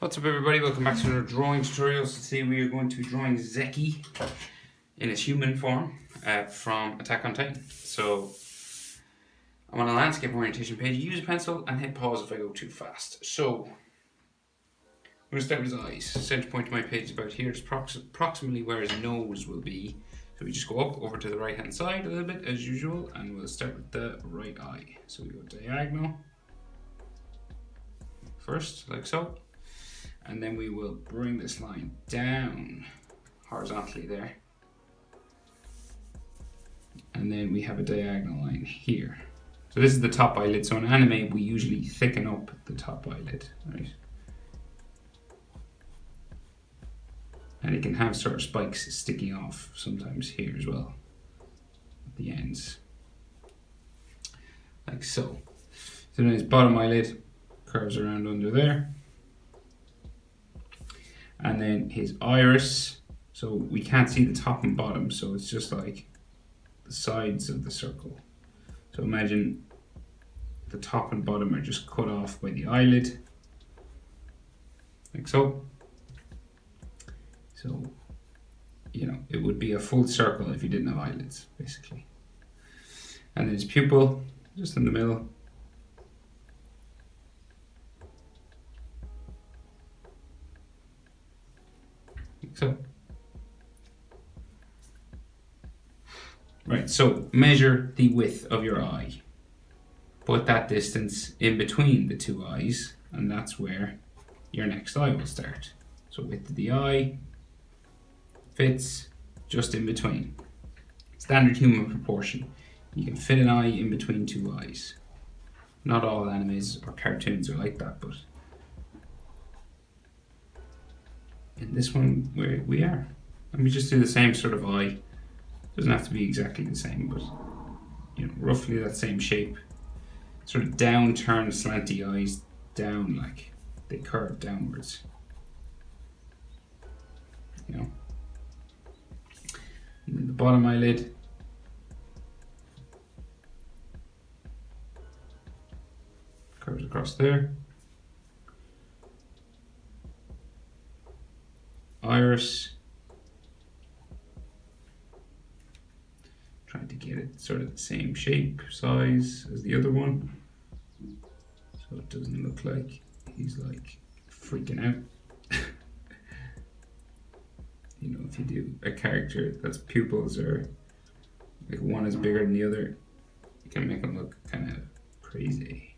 What's up everybody, welcome back to another drawing tutorial. So today we are going to be drawing Zeke in his human form from Attack on Titan. So I'm on a landscape orientation page. Use a pencil and hit pause if I go too fast. So I'm going to start with his eyes. Center point of my page is about here. It's approximately where his nose will be. So we just go up over to the right hand side a little bit as usual, and we'll start with the right eye. So we go diagonal first, like so. And then we will bring this line down horizontally there. And then we have a diagonal line here. So this is the top eyelid. So in anime, we usually thicken up the top eyelid, right? And it can have sort of spikes sticking off sometimes here as well, at the ends. Like so. So then his bottom eyelid curves around under there. And then his iris, so we can't see the top and bottom, so it's just like the sides of the circle. So imagine the top and bottom are just cut off by the eyelid, like so. So, you know, it would be a full circle if you didn't have eyelids, basically. And then his pupil, just in the middle. So, right, so measure the width of your eye. Put that distance in between the two eyes, and that's where your next eye will start. So width of the eye fits just in between. Standard human proportion. You can fit an eye in between two eyes. Not all animes or cartoons are like that, but in this one we are. Let me just do the same sort of eye. Doesn't have to be exactly the same, but you know, roughly that same shape. Sort of down-turned slanty eyes down, like they curve downwards. You know. And then the bottom eyelid. Curves across there. Iris, trying to get it sort of the same shape, size as the other one, so it doesn't look like he's like freaking out. You know, if you do a character that's pupils are like one is bigger than the other, you can make them look kind of crazy.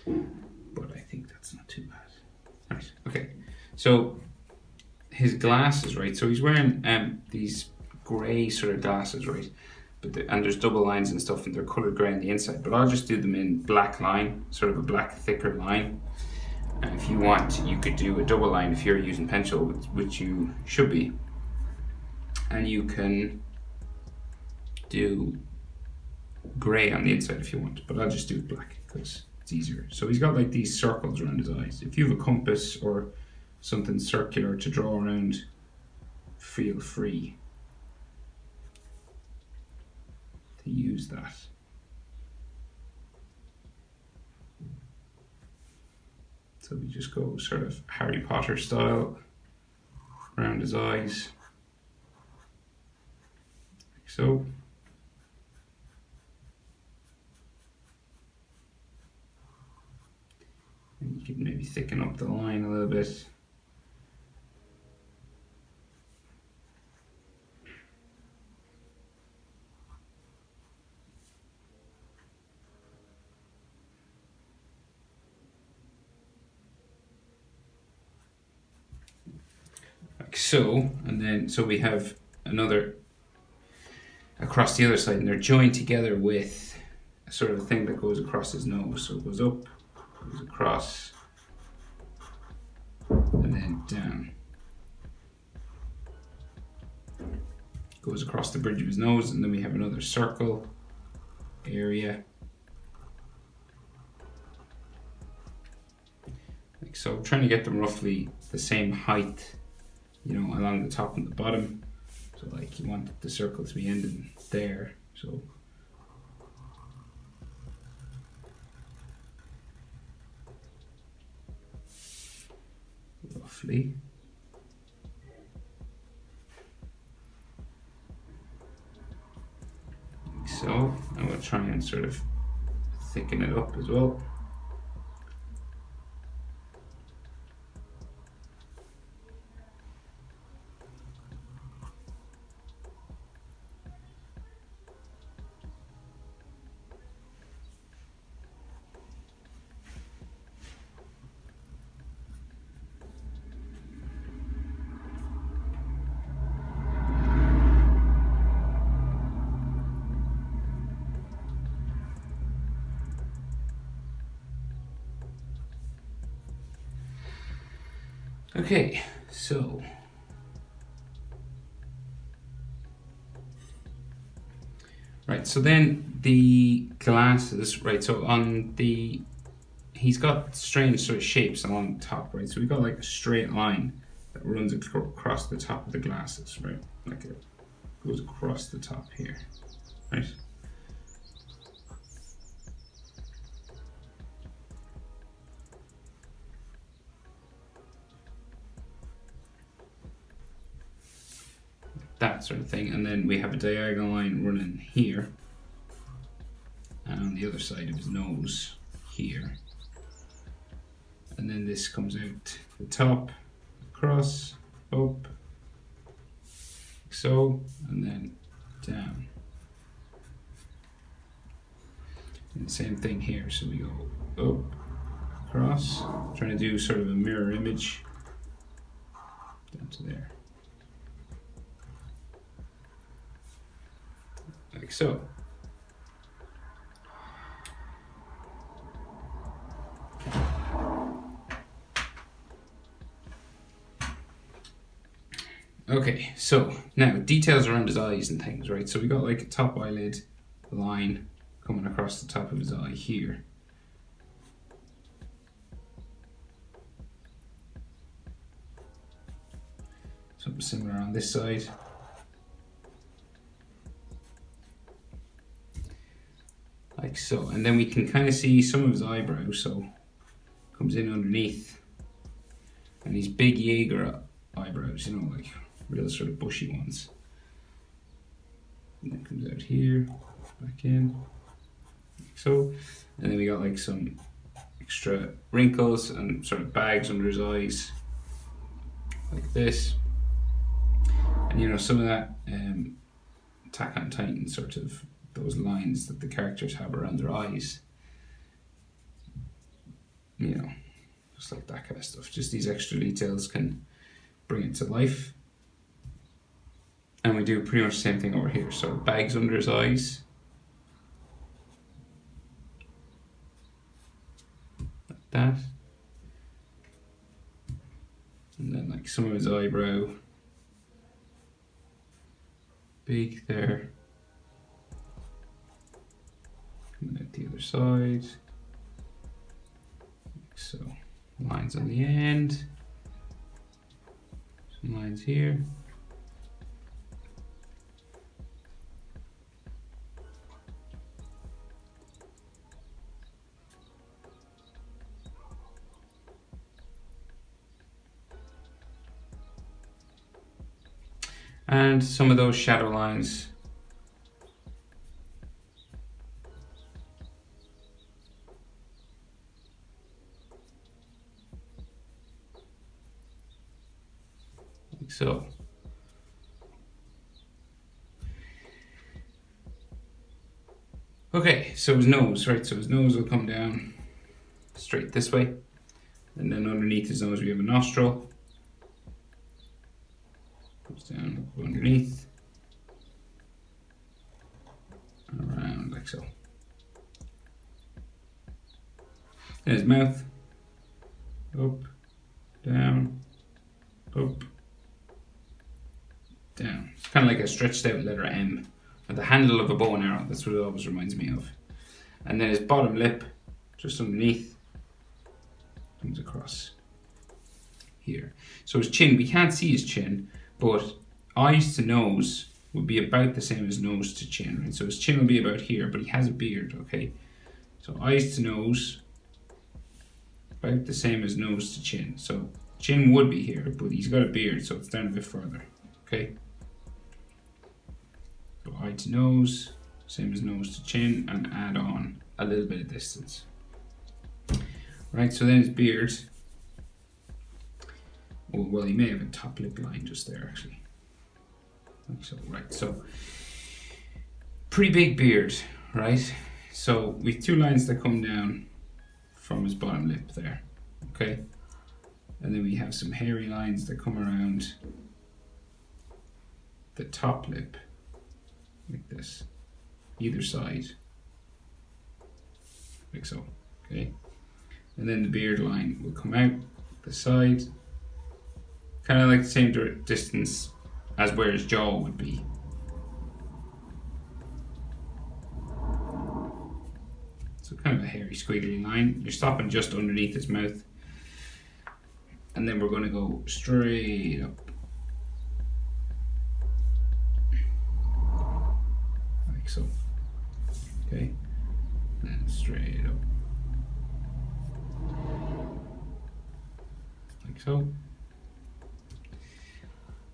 But I think that's not too bad. Right, okay, so his glasses, right? So he's wearing these grey sort of glasses, right? But and there's double lines and stuff, and they're coloured grey on the inside. But I'll just do them in black line, sort of a black thicker line. And if you want, you could do a double line if you're using pencil, which you should be. And you can do grey on the inside if you want, but I'll just do black because it's easier. So he's got like these circles around his eyes. If you have a compass or something circular to draw around, feel free to use that. So we just go sort of Harry Potter style around his eyes, like so. And you can maybe thicken up the line a little bit. Like so, and then so we have another across the other side, and they're joined together with a sort of a thing that goes across his nose. So it goes up, goes across, and then down. Goes across the bridge of his nose, and then we have another circle area. Like so, I'm trying to get them roughly the same height, you know, along the top and the bottom. So like you want the circle to be ending there. So hopefully. Like so, and we'll try and sort of thicken it up as well. Okay, so right, so then the glasses, right, so on the, he's got strange sort of shapes along the top, right, so we've got like a straight line that runs across the top of the glasses, right, like it goes across the top here, right. That sort of thing, and then we have a diagonal line running here, and on the other side of his nose here, and then this comes out the top, across, up, like so, and then down. And same thing here, so we go up, across, trying to do sort of a mirror image down to there. Like so. Okay, so now details around his eyes and things, right? So we got like a top eyelid line coming across the top of his eye here. Something similar on this side. Like so, and then we can kind of see some of his eyebrows, so comes in underneath, and these big Yeager eyebrows, you know, like real sort of bushy ones. And then comes out here, back in, like so, and then we got like some extra wrinkles and sort of bags under his eyes, like this, and you know some of that Attack on Titan sort of those lines that the characters have around their eyes, you know, just like that kind of stuff. Just these extra details can bring it to life. And we do pretty much the same thing over here. So bags under his eyes, like that, and then like some of his eyebrow, big there. Coming out the other side, like so. Lines on the end, some lines here. And some of those shadow lines. Like so. Okay, so his nose, right? So his nose will come down straight this way. And then underneath his nose we have a nostril. Goes down underneath. And around like so. And his mouth. Up, down, up, down. It's kind of like a stretched out letter M. Or the handle of a bow and arrow, that's what it always reminds me of. And then his bottom lip, just underneath, comes across here. So his chin, we can't see his chin, but eyes to nose would be about the same as nose to chin, right? So his chin will be about here, but he has a beard, okay? So eyes to nose, about the same as nose to chin. So Chin would be here, but he's got a beard, so it's down a bit further. Okay. So eye to nose, same as nose to chin, and add on a little bit of distance. Right, so then his beard. Oh, well, he may have a top lip line just there, actually. Like so, right, so pretty big beard, right? So with 2 lines that come down from his bottom lip there, okay? And then we have some hairy lines that come around the top lip, like this, either side, like so, okay? And then the beard line will come out the side, kind of like the same distance as where his jaw would be. So kind of a hairy squiggly line. You're stopping just underneath his mouth. And then we're going to go straight up. Like so. Okay. And straight up. Like so.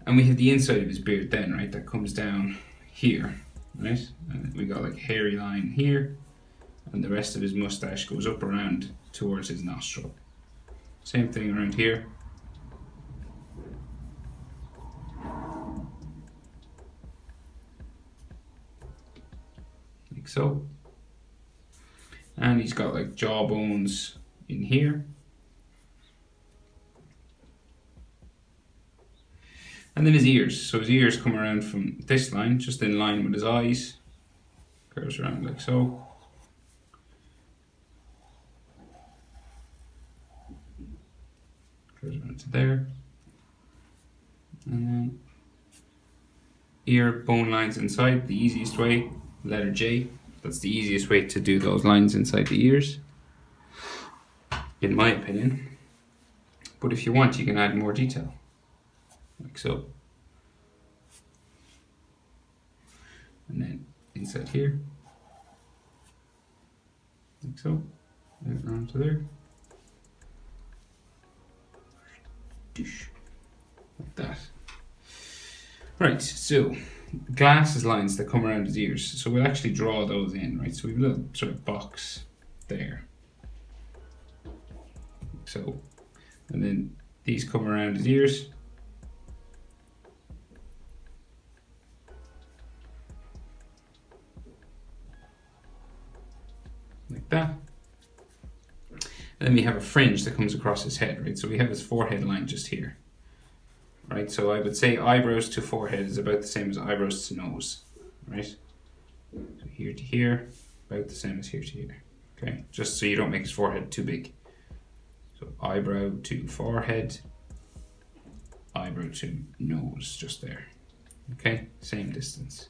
And we have the inside of his beard then, right? That comes down here, right? And we got like a hairy line here. And the rest of his mustache goes up around towards his nostril. Same thing around here. Like so. And he's got like jaw bones in here. And then his ears. So his ears come around from this line, just in line with his eyes. Curves around like so. Goes around to there. And then ear bone lines inside, the easiest way, letter J. That's the easiest way to do those lines inside the ears, in my opinion. But if you want, you can add more detail, like so. And then inside here, like so, and around to there. Like that. Right, so glasses lines that come around his ears. So we'll actually draw those in, right? So we have a little sort of box there. So, and then these come around his ears. Like that. And then we have a fringe that comes across his head, right? So we have his forehead line just here, right? So I would say eyebrows to forehead is about the same as eyebrows to nose, right? So here to here, about the same as here to here, okay? Just so you don't make his forehead too big. So eyebrow to forehead, eyebrow to nose, just there, okay? Same distance.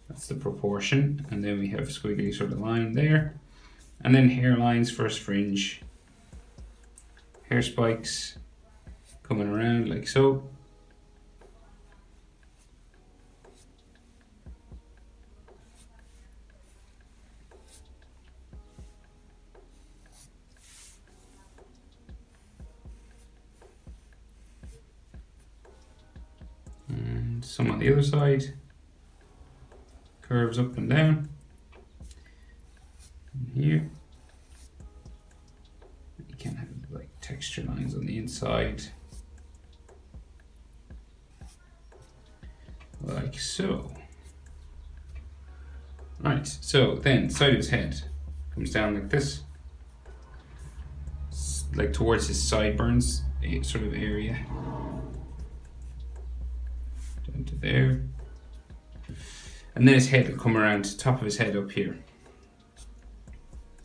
That's the proportion. And then we have a squiggly sort of line there. And then hairlines for his fringe. Hair spikes coming around like so. And some on the other side. Curves up and down. And here. You can have like texture lines on the inside. Like so. Right, so then side of his head comes down like this. Like towards his sideburns sort of area. Down to there. And then his head will come around, top of his head up here.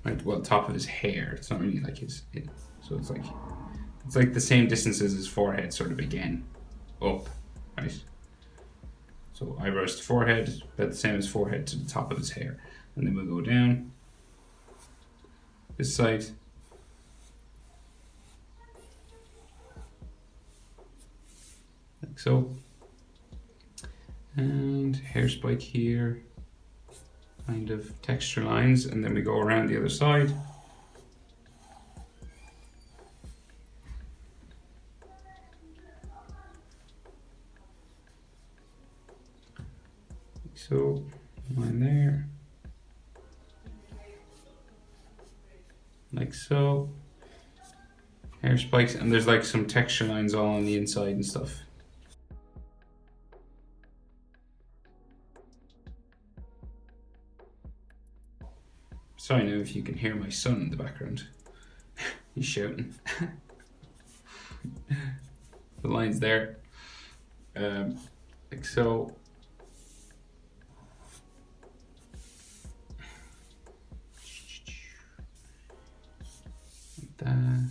Right, well, top of his hair. It's not really like his head. So it's like the same distance as his forehead, sort of again, up, right? So eyebrows to forehead, about the same as forehead to the top of his hair. And then we'll go down this side. Like so. And hair spike here. Kind of texture lines, and then we go around the other side. so. Line there. Like so. Hair spikes, and there's like some texture lines all on the inside and stuff. Sorry now if you can hear my son in the background. He's shouting. The line's there. Like so. Like that.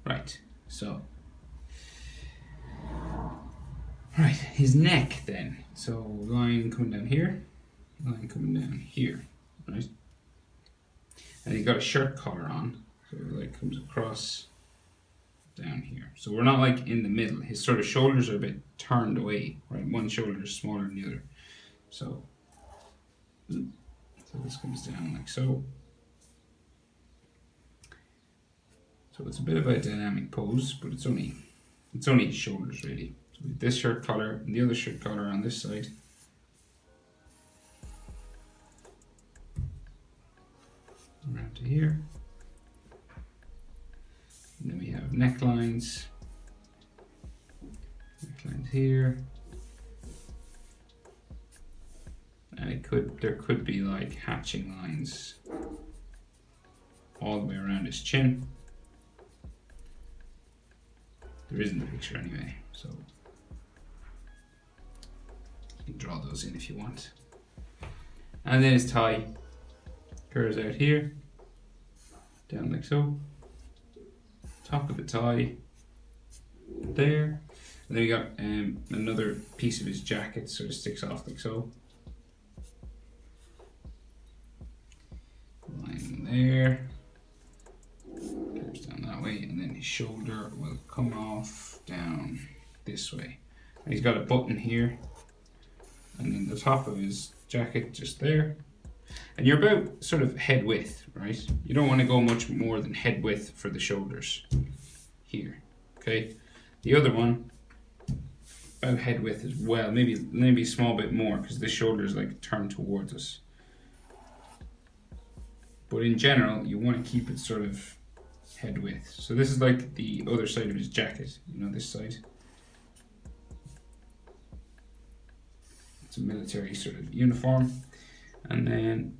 Right, so. Right, his neck then. So line coming down here, line coming down here, right? And he's got a shirt collar on, so it like comes across down here. So we're not like in the middle. His sort of shoulders are a bit turned away, right? One shoulder is smaller than the other. So this comes down like so. So it's a bit of a dynamic pose, but it's only his shoulders really. So with this shirt collar and the other shirt collar on this side. Around to here. And then we have necklines. Necklines here. And there could be like hatching lines all the way around his chin. There isn't a picture anyway, so you can draw those in if you want. And then his tie curves out here, down like so. Top of the tie there. And then we got another piece of his jacket sort of sticks off like so. Line there. Curves down that way, and then his shoulder will come off down this way. And he's got a button here, and then the top of his jacket just there. And you're about sort of head width, right? You don't want to go much more than head width for the shoulders here, okay? The other one, about head width as well, maybe a small bit more because the shoulders like turn towards us. But in general, you want to keep it sort of head width. So this is like the other side of his jacket, you know, this side. It's a military sort of uniform. And then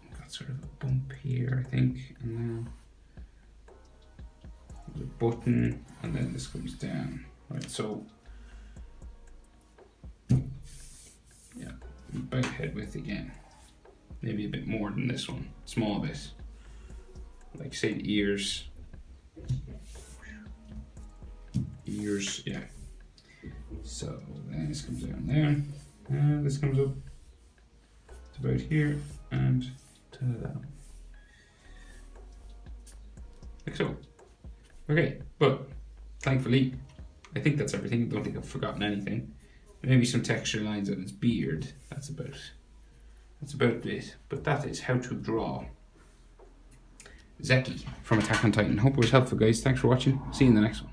I've got sort of a bump here, I think, and then there's a button, and then this comes down. Right, so yeah, about head width again. Maybe a bit more than this one, small bit. Like say the ears. Ears, yeah. So then this comes down there, and this comes up to about here, and ta-da. Like so. Okay, but thankfully, I think that's everything. I don't think I've forgotten anything. Maybe some texture lines on his beard. That's about it. But that is how to draw Zeke from Attack on Titan. Hope it was helpful, guys. Thanks for watching. See you in the next one.